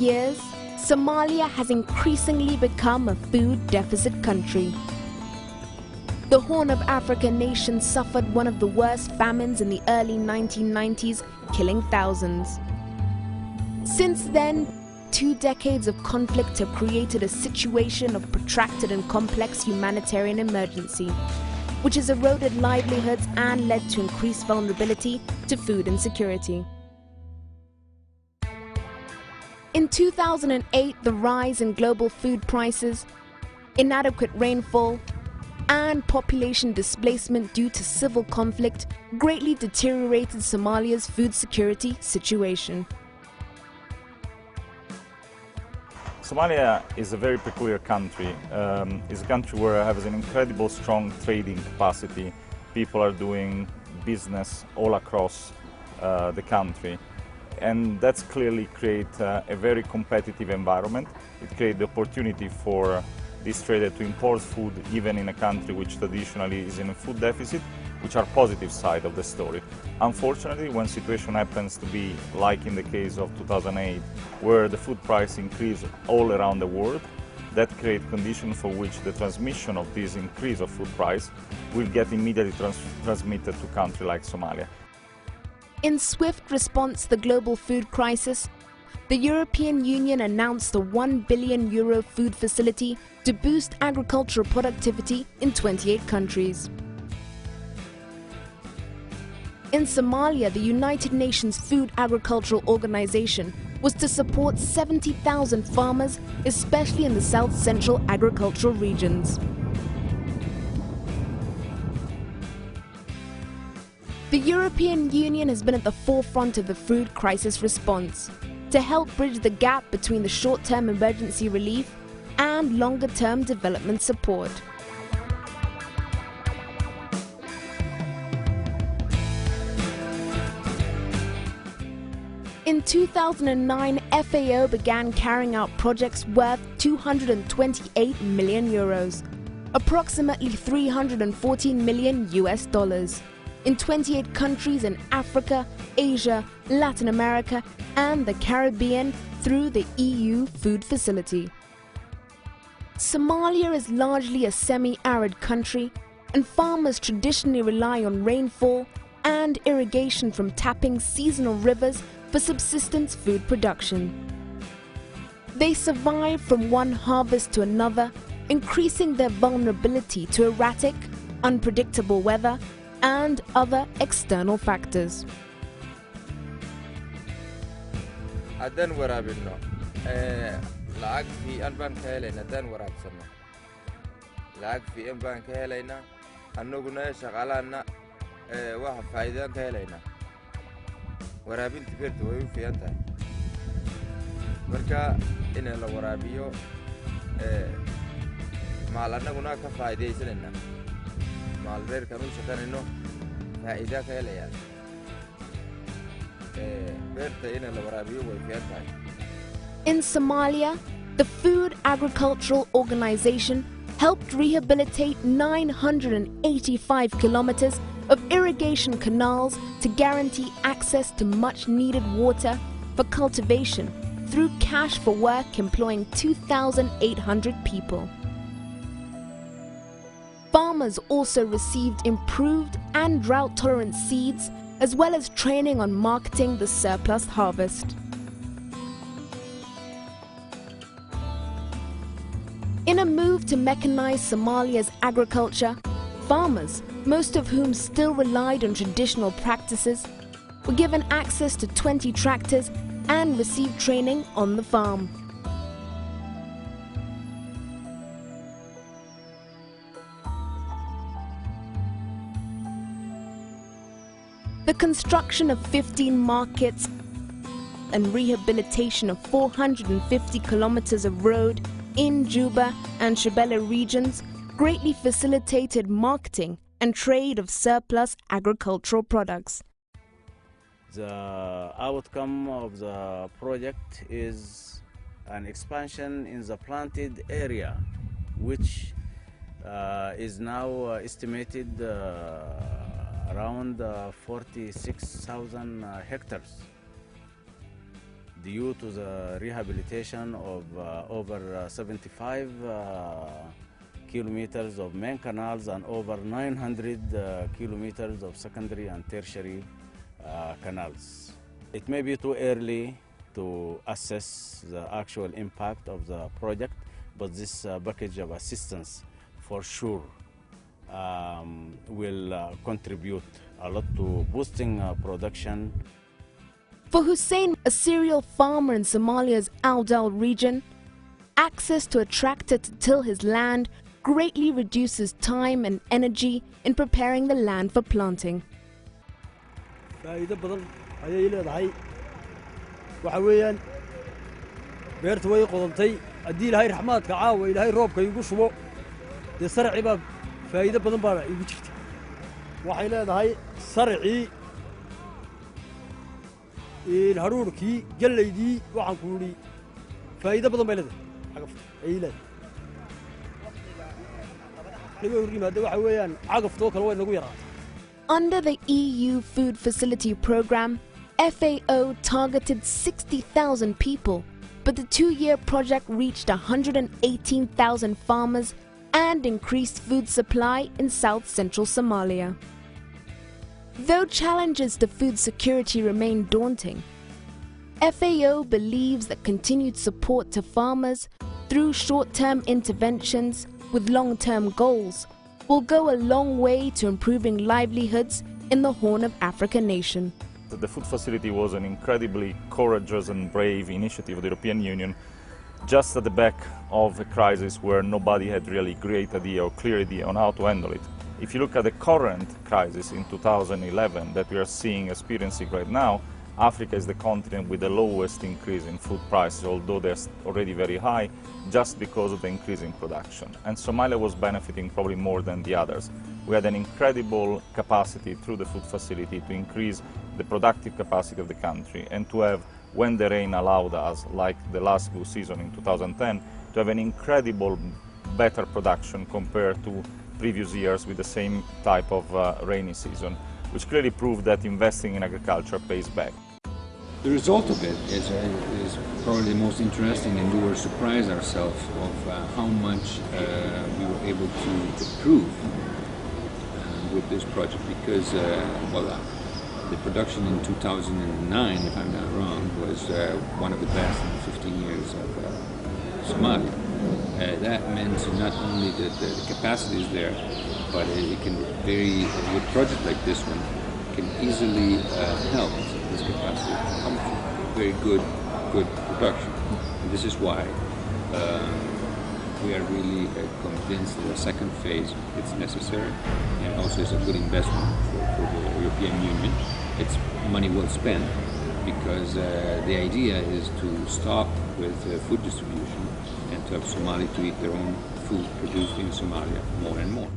years, Somalia has increasingly become a food deficit country. The Horn of Africa nation suffered one of the worst famines in the early 1990s, killing thousands. Since then, 2 decades of conflict have created a situation of protracted and complex humanitarian emergency, which has eroded livelihoods and led to increased vulnerability to food insecurity. In 2008, the rise in global food prices, inadequate rainfall, and population displacement due to civil conflict greatly deteriorated Somalia's food security situation. Somalia is a very peculiar country. It's a country where it has an incredible strong trading capacity. People are doing business all across the country. And that's clearly create a very competitive environment. It creates the opportunity for this trader to import food even in a country which traditionally is in a food deficit, which are positive side of the story. Unfortunately, when situation happens to be like in the case of 2008, where the food price increased all around the world, that creates conditions for which the transmission of this increase of food price will get immediately transmitted to a country like Somalia. In swift response to the global food crisis, the European Union announced the €1 billion food facility to boost agricultural productivity in 28 countries. In Somalia, the United Nations Food Agricultural Organization was to support 70,000 farmers, especially in the south-central agricultural regions. The European Union has been at the forefront of the food crisis response to help bridge the gap between the short-term emergency relief and longer-term development support. In 2009, FAO began carrying out projects worth €228 million, approximately $314 million in 28 countries in Africa, Asia, Latin America, and the Caribbean through the EU Food Facility. Somalia is largely a semi-arid country, and farmers traditionally rely on rainfall and irrigation from tapping seasonal rivers for subsistence food production. They survive from one harvest to another, increasing their vulnerability to erratic, unpredictable weather and other external factors. haddaan waraabino lacag fiican baan ka helaynaa haddaan waraabsano lacag fiican baan ka helaynaa annaguna shaqaalaana waxa faa'iidaan ka helaynaa waraabinta beerta way u fiican tahay marka in la waraabiyo maal annaguna ka faa'iidaysanayna maal beerkan u shaqaynayno faa'iida ka helayaan In Somalia, the Food Agricultural Organization helped rehabilitate 985 kilometers of irrigation canals to guarantee access to much-needed water for cultivation through cash for work employing 2,800 people. Farmers also received improved and drought-tolerant seeds as well as training on marketing the surplus harvest. In a move to mechanize Somalia's agriculture, farmers, most of whom still relied on traditional practices, were given access to 20 tractors and received training on the farm. The construction of 15 markets and rehabilitation of 450 kilometers of road in Juba and Shebele regions greatly facilitated marketing and trade of surplus agricultural products. The outcome of the project is an expansion in the planted area, which is now estimated around 46,000 hectares. due to the rehabilitation of over 75 kilometers of main canals and over 900 kilometers of secondary and tertiary canals. It may be too early to assess the actual impact of the project, but this package of assistance for sure will contribute a lot to boosting production. For Hussein, a cereal farmer in Somalia's Aldal region, access to a tractor to till his land greatly reduces time and energy in preparing the land for planting. faa'iido badan ayay leedahay waxa weeyaan beertu way qodantay haddii ilaahay raxmaadka caawa ilaahay roobka igu shubo dee sarci baa faa'iido badan baa igu jirta waxay leedahay sarcii haruurkii gallaydii waxaan ku yidhi faa'iido badan bay leedahay cagafta ayay leedahay naga hor yimaada waxa weeyaan cagaftoo kale way nagu yaraatay. Under the EU Food Facility Programme, FAO targeted 60,000 people, but the 2-year project reached 118,000 farmers and increased food supply in south-central Somalia. Though challenges to food security remain daunting, FAO believes that continued support to farmers through short-term interventions with long-term goals will go a long way to improving livelihoods in the Horn of Africa nation. The food facility was an incredibly courageous and brave initiative of the European Union, just at the back of a crisis where nobody had really great idea or clear idea on how to handle it. If you look at the current crisis in 2011 that we are experiencing right now, Africa is the continent with the lowest increase in food prices, although they're already very high, just because of the increase in production. And Somalia was benefiting probably more than the others. We had an incredible capacity through the food facility to increase the productive capacity of the country and to have, when the rain allowed us, like the last good season in 2010, to have an incredible better production compared to previous years with the same type of rainy season, which clearly proved that investing in agriculture pays back. The result of it is probably the most interesting, and we were surprised ourselves of how much we were able to improve with this project, because the production in 2009, if I'm not wrong, was one of the best in the 15 years of Somalia. That meant not only that the capacity is there, but it can with a project like this one, can easily help this capacity to come to very good production. And this is why we are really convinced that the second phase is necessary, and also is a good investment for the European Union. It's money well spent, because the idea is to stop with food distribution and to have Somali to eat their own food produced in Somalia more and more.